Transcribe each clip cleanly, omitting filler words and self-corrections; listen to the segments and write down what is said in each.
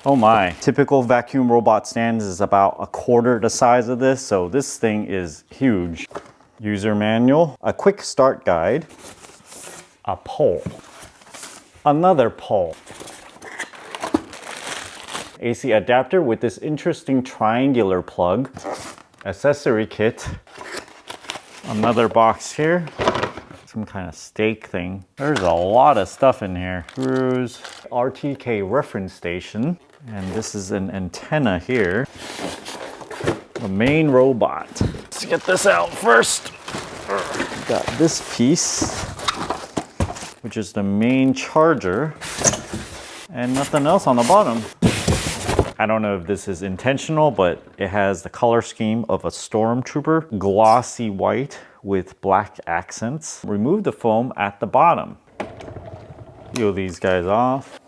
Oh my. Typical vacuum robot stand is about a quarter the size of this, so this thing is huge. User manual, a quick start guide, a pole, another pole, AC adapter with this interesting triangular plug, accessory kit, another box here, some kind of stake thing. There's a lot of stuff in here. Screws, RTK reference station, and this is an antenna here. The main robot. Let's get this out first. Got this piece, which is the main charger, and nothing else on the bottom. I don't know if this is intentional, but it has the color scheme of a stormtrooper, glossy white with black accents. Remove the foam at the bottom. Peel these guys off.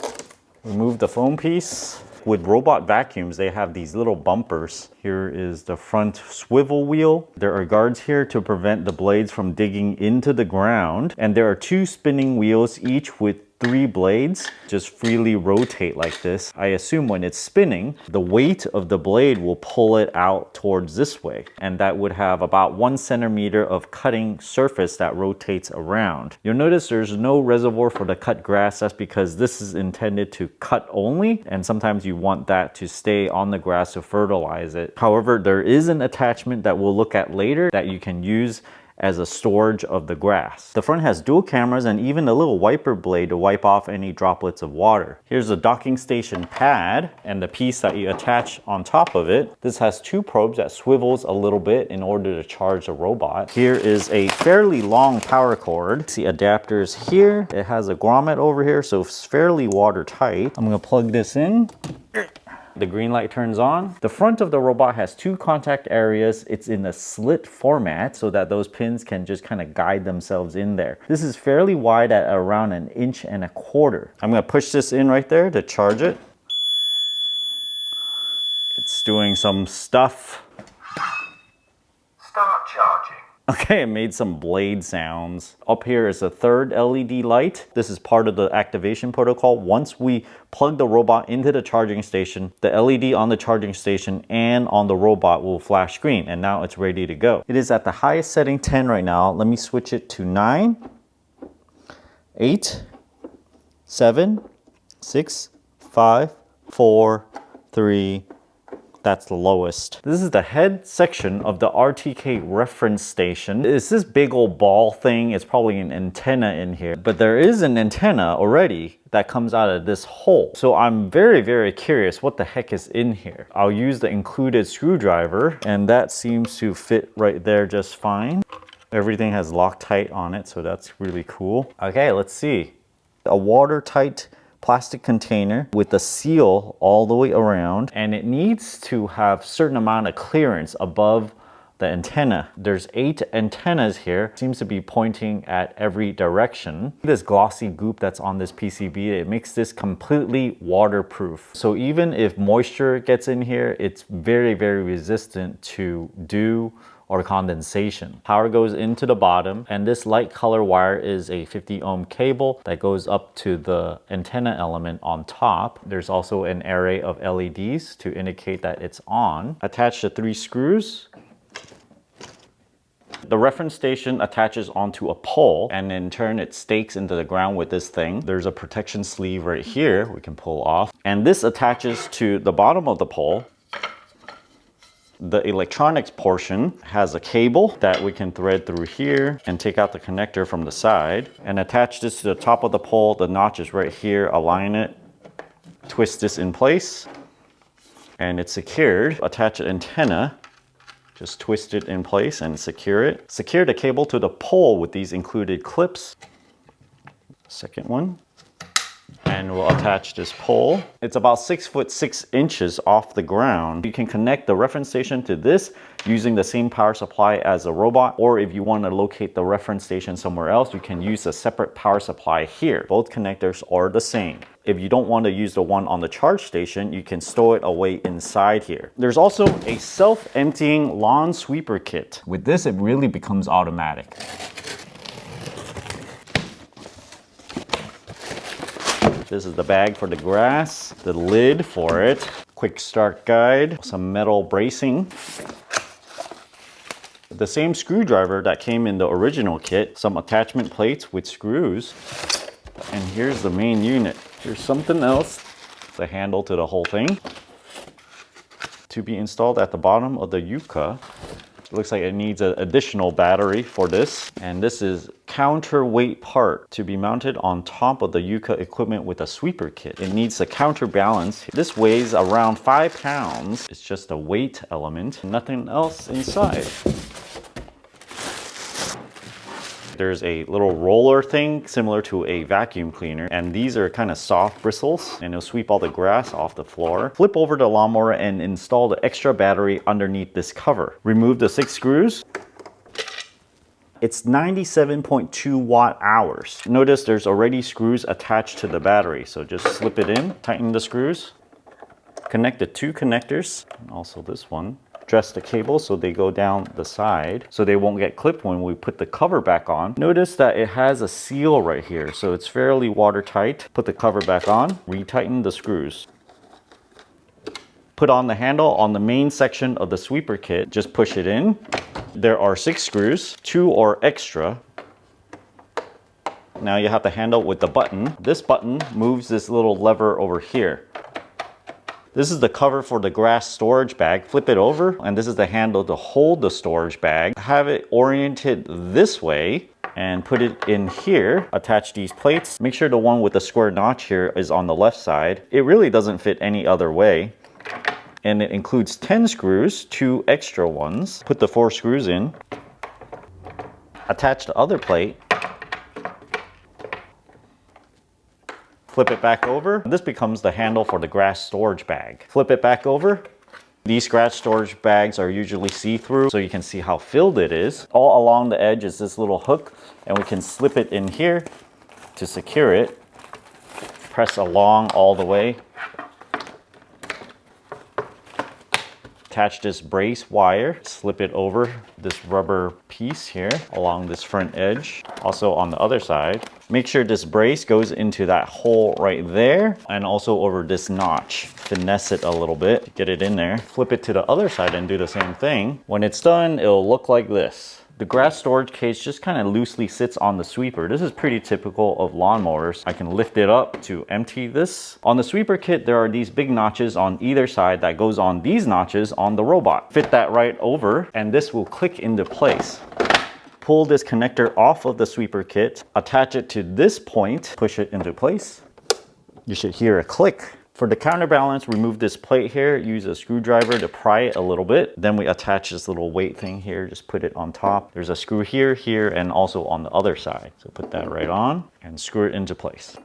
Remove the foam piece. With robot vacuums, they have these little bumpers. Here is the front swivel wheel. There are guards here to prevent the blades from digging into the ground. And there are 2 spinning wheels, each with 3 blades. Just freely rotate like this. I assume when it's spinning, the weight of the blade will pull it out towards this way. And that would have about 1 centimeter of cutting surface that rotates around. You'll notice there's no reservoir for the cut grass. That's because this is intended to cut only. And sometimes you want that to stay on the grass to fertilize it. However, there is an attachment that we'll look at later that you can use as a storage of the grass. The front has dual cameras and even a little wiper blade to wipe off any droplets of water. Here's the docking station pad and the piece that you attach on top of it. This has 2 probes that swivels a little bit in order to charge the robot. Here is a fairly long power cord. See adapters here. It has a grommet over here, so it's fairly watertight. I'm gonna plug this in. The green light turns on. The front of the robot has 2 contact areas. It's in a slit format so that those pins can just kind of guide themselves in there. This is fairly wide at around 1.25 inches. I'm gonna push this in right there to charge it. It's doing some stuff. Start charging. Okay, it made some blade sounds. Up here is a 3rd LED light. This is part of the activation protocol. Once we plug the robot into the charging station, the LED on the charging station and on the robot will flash green, and now it's ready to go. It is at the highest setting 10 right now. Let me switch it to 9, 8, 7, 6, 5, 4, 3, that's the lowest. This is the head section of the RTK reference station. It's this big old ball thing. It's probably an antenna in here, but there is an antenna already that comes out of this hole. So I'm very, very curious what the heck is in here. I'll use the included screwdriver, and that seems to fit right there just fine. Everything has Loctite on it, so that's really cool. Okay, let's see. A watertight plastic container with a seal all the way around, and it needs to have certain amount of clearance above the antenna. There's 8 antennas here. Seems to be pointing at every direction. This glossy goop that's on this PCB, it makes this completely waterproof. So even if moisture gets in here, it's very, very resistant to dew or condensation. Power goes into the bottom, and this light color wire is a 50 ohm cable that goes up to the antenna element on top. There's also an array of LEDs to indicate that it's on. Attach the 3 screws. The reference station attaches onto a pole, and in turn it stakes into the ground with this thing. There's a protection sleeve right here we can pull off, and this attaches to the bottom of the pole. The electronics portion has a cable that we can thread through here and take out the connector from the side and attach this to the top of the pole. The notch is right here. Align it, twist this in place, and it's secured. Attach an antenna, just twist it in place and secure it. Secure the cable to the pole with these included clips. Second one. And we'll attach this pole. It's about 6 foot 6 inches off the ground. You can connect the reference station to this using the same power supply as a robot, or if you want to locate the reference station somewhere else, you can use a separate power supply here. Both connectors are the same. If you don't want to use the one on the charge station, you can store it away inside here. There's also a self-emptying lawn sweeper kit. With this, it really becomes automatic. This is the bag for the grass, the lid for it, quick start guide, some metal bracing, the same screwdriver that came in the original kit, some attachment plates with screws, and here's the main unit. Here's something else, the handle to the whole thing, to be installed at the bottom of the Yuka. It looks like it needs an additional battery for this, and this is counterweight part to be mounted on top of the Yuka equipment with a sweeper kit. It needs a counterbalance. This weighs around 5 pounds. It's just a weight element, nothing else inside. There's a little roller thing similar to a vacuum cleaner, and these are kind of soft bristles, and it'll sweep all the grass off the floor. Flip over the lawnmower and install the extra battery underneath this cover. Remove the 6 screws. It's 97.2 watt hours. Notice there's already screws attached to the battery, so just slip it in, tighten the screws, connect the 2 connectors, and also this one. Dress the cable so they go down the side so they won't get clipped when we put the cover back on. Notice that it has a seal right here, so it's fairly watertight. Put the cover back on, retighten the screws. Put on the handle on the main section of the sweeper kit, just push it in. There are 6 screws, 2 are extra. Now you have the handle with the button. This button moves this little lever over here. This is the cover for the grass storage bag. Flip it over, and this is the handle to hold the storage bag. Have it oriented this way and put it in here. Attach these plates. Make sure the one with the square notch here is on the left side. It really doesn't fit any other way. And it includes 10 screws, 2 extra ones. Put the 4 screws in. Attach the other plate. Flip it back over. This becomes the handle for the grass storage bag. Flip it back over. These grass storage bags are usually see-through, so you can see how filled it is. All along the edge is this little hook, and we can slip it in here to secure it. Press along all the way. Attach this brace wire, slip it over this rubber piece here along this front edge. Also on the other side. Make sure this brace goes into that hole right there and also over this notch. Finesse it a little bit, get it in there. Flip it to the other side and do the same thing. When it's done, it'll look like this. The grass storage case just kind of loosely sits on the sweeper. This is pretty typical of lawnmowers. I can lift it up to empty this. On the sweeper kit, there are these big notches on either side that goes on these notches on the robot. Fit that right over, and this will click into place. Pull this connector off of the sweeper kit, attach it to this point, push it into place. You should hear a click. For the counterbalance, remove this plate here, use a screwdriver to pry it a little bit. Then we attach this little weight thing here, just put it on top. There's a screw here, here, and also on the other side. So put that right on and screw it into place.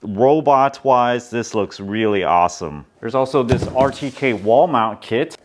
Robot-wise, this looks really awesome. There's also this RTK wall mount kit,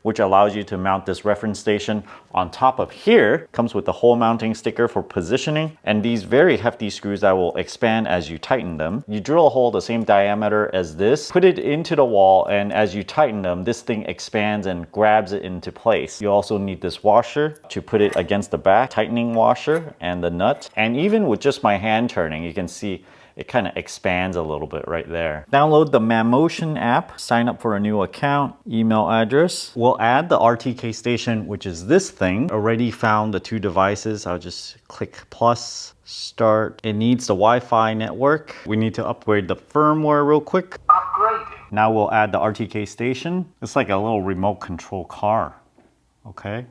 which allows you to mount this reference station on top of here. Comes with the hole mounting sticker for positioning and these very hefty screws that will expand as you tighten them. You drill a hole the same diameter as this, put it into the wall, and as you tighten them, this thing expands and grabs it into place. You also need this washer to put it against the back, tightening washer, and the nut. And even with just my hand turning, you can see it kind of expands a little bit right there. Download the Mammotion app, sign up for a new account, email address. We'll add the RTK station, which is this thing. Already found the 2 devices. I'll just click plus, start. It needs the Wi-Fi network. We need to upgrade the firmware real quick. Upgrading. Now we'll add the RTK station. It's like a little remote control car, okay?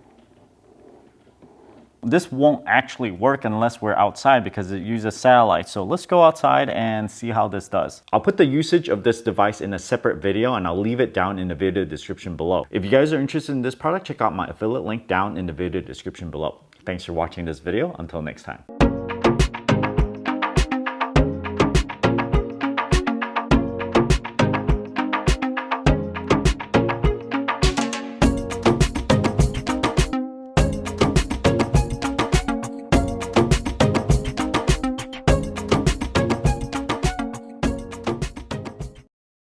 This won't actually work unless we're outside because it uses satellites. So let's go outside and see how this does. I'll put the usage of this device in a separate video and I'll leave it down in the video description below. If you guys are interested in this product, check out my affiliate link down in the video description below. Thanks for watching this video. Until next time.